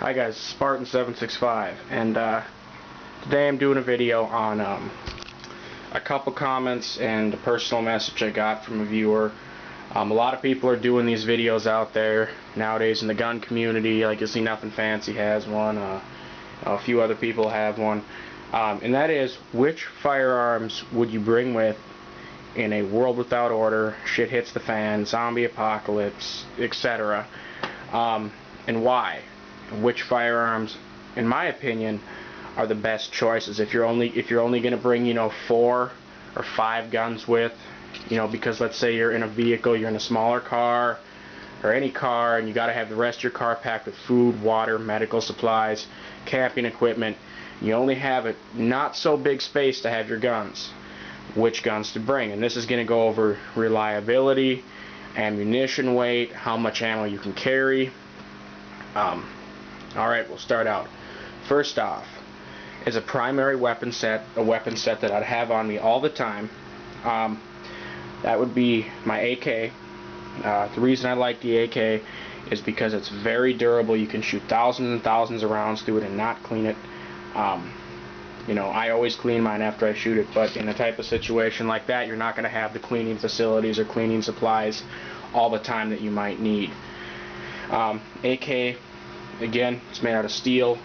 Hi guys, Spartan765, and today I'm doing a video on a couple comments and a personal message I got from a viewer. A lot of people are doing these videos out there nowadays in the gun community. Like, you see Nothing Fancy has one, a few other people have one, and that is, which firearms would you bring with in a world without order, shit hits the fan, zombie apocalypse, etc., and why? Which firearms, in my opinion, are the best choices if you're only going to bring 4 or 5 guns with, because let's say you're in a vehicle, you're in a smaller car or any car, and you got to have the rest of your car packed with food, water, medical supplies, camping equipment. You only have a not so big space to have your guns. Which guns to bring? And this is going to go over reliability, ammunition weight, how much ammo you can carry. Alright, we'll start out. First off, is a primary weapon set, a weapon set that I'd have on me all the time. That would be my AK. The reason I like the AK is because it's very durable. You can shoot thousands and thousands of rounds through it and not clean it. I always clean mine after I shoot it, but in a type of situation like that, you're not going to have the cleaning facilities or cleaning supplies all the time that you might need. AK, again, it's made out of steel,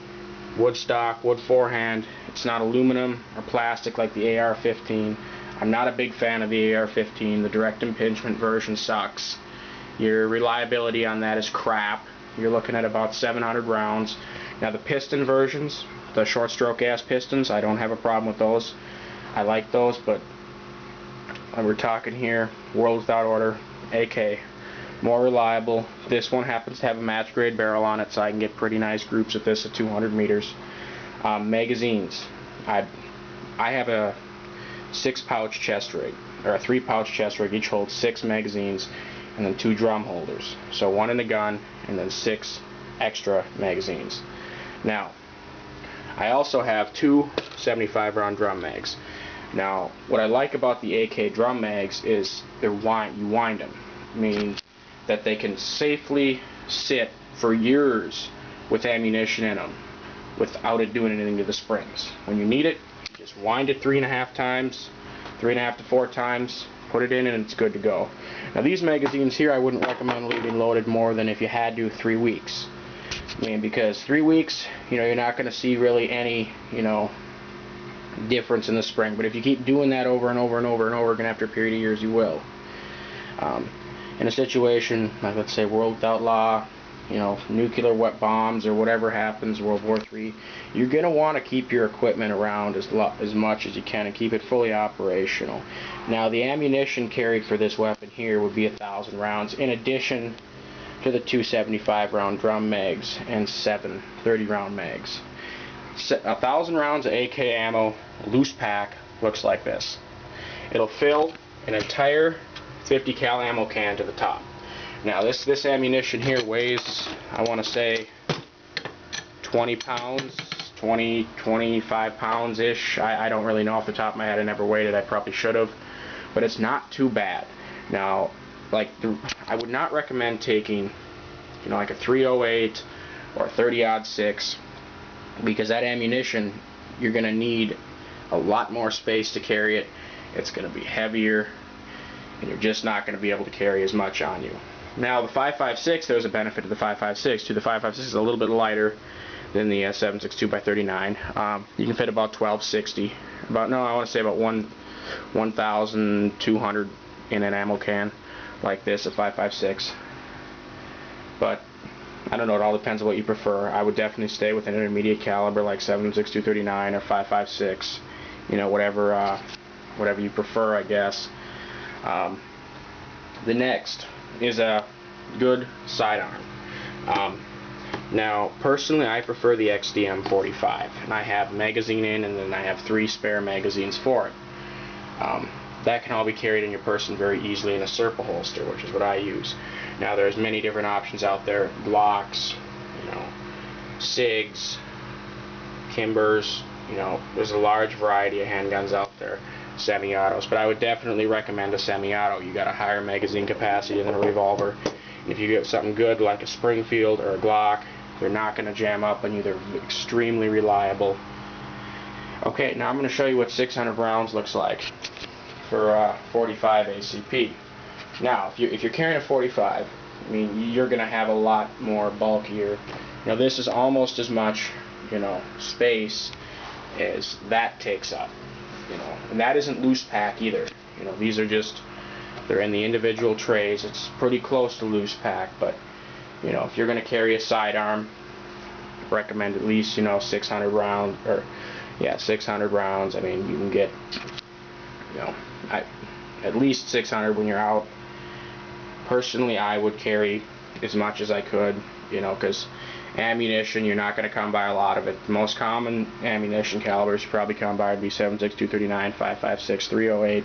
wood stock, wood forehand. It's not aluminum or plastic like the AR-15. I'm not a big fan of the AR-15. The direct impingement version sucks. Your reliability on that is crap. You're looking at about 700 rounds. Now the piston versions, the short stroke ass pistons, I don't have a problem with those. I like those, but we're talking here world without order, AK. More reliable. This one happens to have a match grade barrel on it, so I can get pretty nice groups with this at 200 meters. Magazines. I have a 6-pouch chest rig, or a 3-pouch chest rig. Each holds 6 magazines and then 2 drum holders. So 1 in the gun and then 6 extra magazines. Now, I also have 2 75-round drum mags. Now, what I like about the AK drum mags is you wind them, meaning that they can safely sit for years with ammunition in them without it doing anything to the springs. When you need it, you just wind it 3.5 times, 3.5 to 4 times, put it in, and it's good to go. Now these magazines here, I wouldn't recommend leaving loaded more than, if you had to, 3 weeks. Because 3 weeks, you're not going to see really any, difference in the spring. But if you keep doing that over and over and over and over again after a period of years, you will. In a situation like, let's say, world without law, nuclear wet bombs or whatever happens, World War III, you're going to want to keep your equipment around as much as you can and keep it fully operational. Now, the ammunition carried for this weapon here would be 1,000 rounds, in addition to the 2 75-round drum mags and 7 30-round mags. 1,000 rounds of AK ammo, loose pack, looks like this. It'll fill an entire 50 cal ammo can to the top. Now this ammunition here weighs, I want to say, 20 pounds, 25 pounds ish. I don't really know off the top of my head. I never weighed it. I probably should have, but it's not too bad. Now, I would not recommend taking like a 308 or a 30-06, because that ammunition, you're going to need a lot more space to carry it. It's going to be heavier, and you're just not going to be able to carry as much on you. Now the 5.56, there's a benefit to the 5.56 too. The 5.56 is a little bit lighter than the 7.62 by 39. You can fit about 1260, I want to say about 1,200 in an ammo can like this, a 5.56. But I don't know, it all depends on what you prefer. I would definitely stay with an intermediate caliber like 7.62 39 or 5.56, whatever you prefer, I guess. The next is a good sidearm. Now, personally, I prefer the XDM45, and I have magazine in, and then I have 3 spare magazines for it. That can all be carried in your person very easily in a Serpa holster, which is what I use. Now, there's many different options out there: Glocks, SIGs, Kimbers. There's a large variety of handguns out there, semi-autos, but I would definitely recommend a semi-auto. You got a higher magazine capacity than a revolver, and if you get something good like a Springfield or a Glock, They're not going to jam up on you. They're extremely reliable. Okay, now I'm going to show you what 600 rounds looks like for 45 ACP. Now, if you're carrying a 45, I mean, you're going to have a lot more bulkier. You know, this is almost as much, you know, space as that takes up. You know, and that isn't loose pack either. You know, these are just, they're in the individual trays. It's pretty close to loose pack, but you know, if you're going to carry a sidearm, recommend at least, you know, 600 rounds, or yeah, 600 rounds. I mean, you can get, you know, at least 600 when you're out. Personally, I would carry as much as I could, you know, because ammunition, you're not going to come by a lot of it. The most common ammunition calibers you probably come by would be 7.62 .239, 5.56, 308,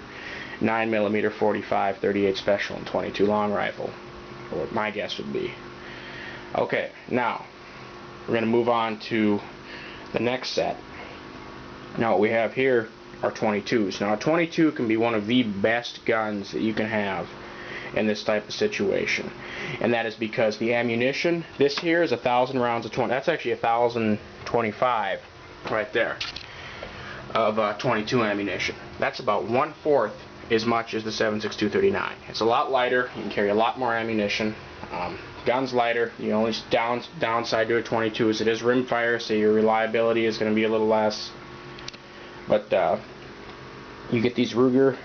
9mm 45, 38 special, and 22 long rifle. What my guess would be. Okay, now we're going to move on to the next set. Now what we have here are 22s. Now a 22 can be one of the best guns that you can have in this type of situation, and that is because the ammunition, this here is 1,000 rounds of 20. That's actually 1,025 right there of 22 ammunition. That's about 1/4 as much as the 7.62 .39. It's a lot lighter. You can carry a lot more ammunition. Gun's lighter. The only downside to a 22 is it is rimfire, so your reliability is going to be a little less. But you get these Ruger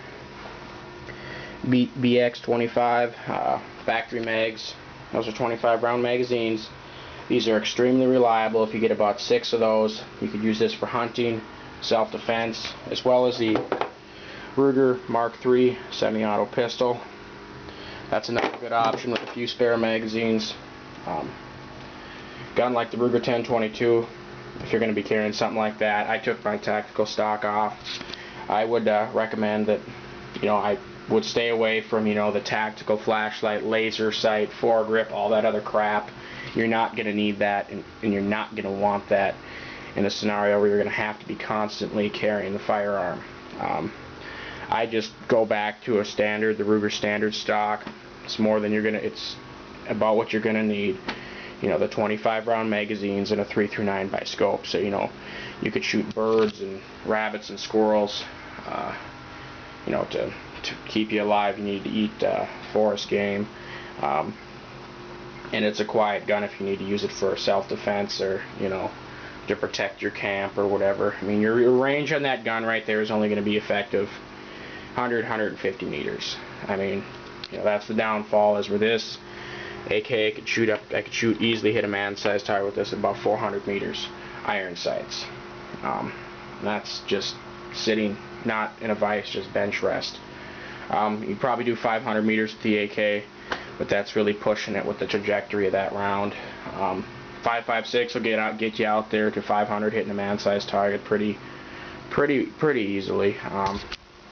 BX25 factory mags. Those are 25 round magazines. These are extremely reliable. If you get about 6 of those, you could use this for hunting, self-defense, as well as the Ruger Mark III semi-auto pistol. That's another good option with a few spare magazines. Gun like the Ruger 1022, if you're going to be carrying something like that. I took my tactical stock off. I would recommend that, you know, I would stay away from, you know, the tactical flashlight, laser sight, foregrip, all that other crap. You're not going to need that, and you're not going to want that in a scenario where you're going to have to be constantly carrying the firearm. I just go back to a standard, the Ruger standard stock. It's more than you're going to, it's about what you're going to need. You know, the 25 round magazines and a 3-9 by scope, so you know you could shoot birds and rabbits and squirrels. You know, to keep you alive, you need to eat forest game, and it's a quiet gun if you need to use it for self-defense, or you know, to protect your camp or whatever. I mean, your range on that gun right there is only going to be effective 100-150 meters. I mean, you know, that's the downfall, is with this AK I could shoot easily, hit a man-sized target with this at about 400 meters, iron sights. That's just sitting, not in a vise, just bench rest. You probably do 500 meters with the AK, but that's really pushing it with the trajectory of that round. 5.56 will get you out there to 500, hitting a man-sized target pretty easily.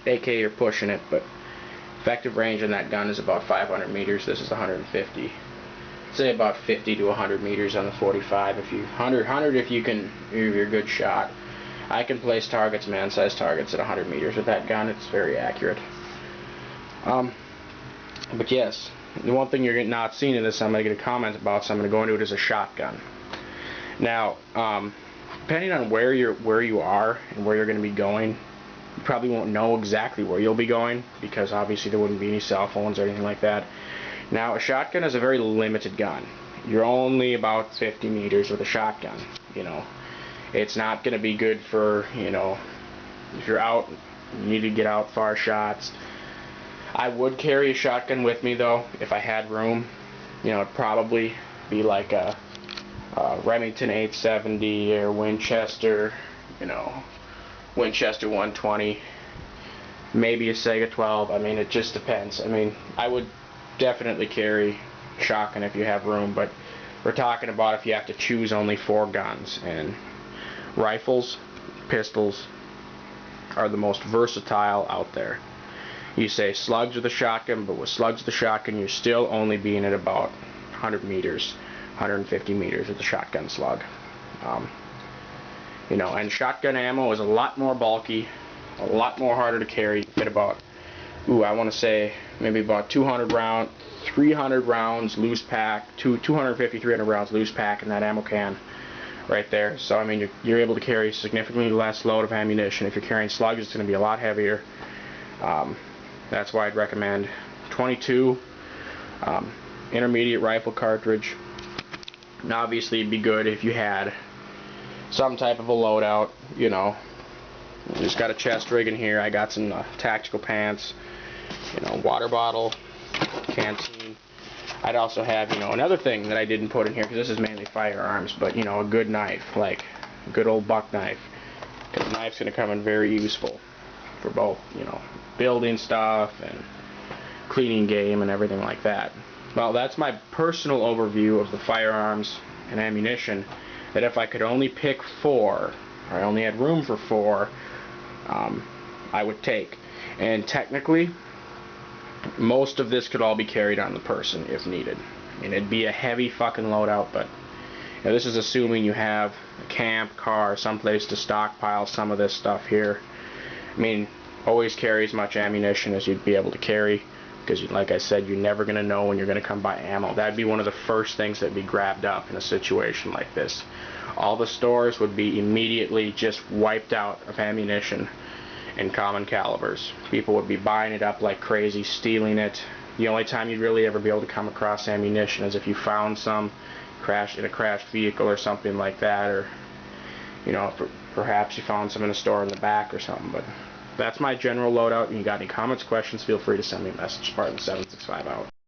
AK, you're pushing it, but effective range on that gun is about 500 meters. This is 150. Say about 50 to 100 meters on the 45. If you 100 if you're a good shot. I can place targets, man-sized targets, at 100 meters with that gun. It's very accurate. But yes, the one thing you're not seeing in this, I'm going to get a comment about, so I'm going to go into it as a shotgun. Now, depending on where you are and where you're going to be going, you probably won't know exactly where you'll be going, because obviously there wouldn't be any cell phones or anything like that. Now, a shotgun is a very limited gun. You're only about 50 meters with a shotgun. You know, it's not going to be good for, you know, if you're out, you need to get out far shots. I would carry a shotgun with me though, if I had room. You know, it'd probably be like a Remington 870 or Winchester, you know, Winchester 120, maybe a Sega 12. I mean, it just depends. I mean, I would definitely carry shotgun if you have room, but we're talking about if you have to choose only 4 guns. And rifles, pistols are the most versatile out there. You say slugs with a shotgun, but with slugs with a shotgun, you're still only being at about 100 meters, 150 meters with a shotgun slug. You know, and shotgun ammo is a lot more bulky, a lot more harder to carry. You get about, I want to say maybe about 200 round, 300 rounds loose pack, 250, 300 rounds loose pack in that ammo can right there. So I mean, you're able to carry significantly less load of ammunition. If you're carrying slugs, it's going to be a lot heavier. That's why I'd recommend 22 intermediate rifle cartridge. And obviously it'd be good if you had some type of a loadout, you know. Just got a chest rig in here. I got some tactical pants, you know, water bottle, canteen. I'd also have, you know, another thing that I didn't put in here, because this is mainly firearms, but, you know, a good knife, like a good old buck knife. Because the knife's going to come in very useful for both, you know, building stuff and cleaning game and everything like that. Well, that's my personal overview of the firearms and ammunition, that if I could only pick 4, or I only had room for 4, I would take. And technically, most of this could all be carried on the person if needed. I mean, it'd be a heavy fucking loadout, but you know, this is assuming you have a camp, car, someplace to stockpile some of this stuff here. I mean, always carry as much ammunition as you'd be able to carry, because like I said, you're never going to know when you're going to come by ammo. That'd be one of the first things that'd be grabbed up in a situation like this. All the stores would be immediately just wiped out of ammunition in common calibers. People would be buying it up like crazy, stealing it. The only time you'd really ever be able to come across ammunition is if you found some in a crashed vehicle or something like that, or you know, perhaps you found some in a store in the back or something. But that's my general loadout. If you got any comments, questions, feel free to send me a message. Spartan765 out.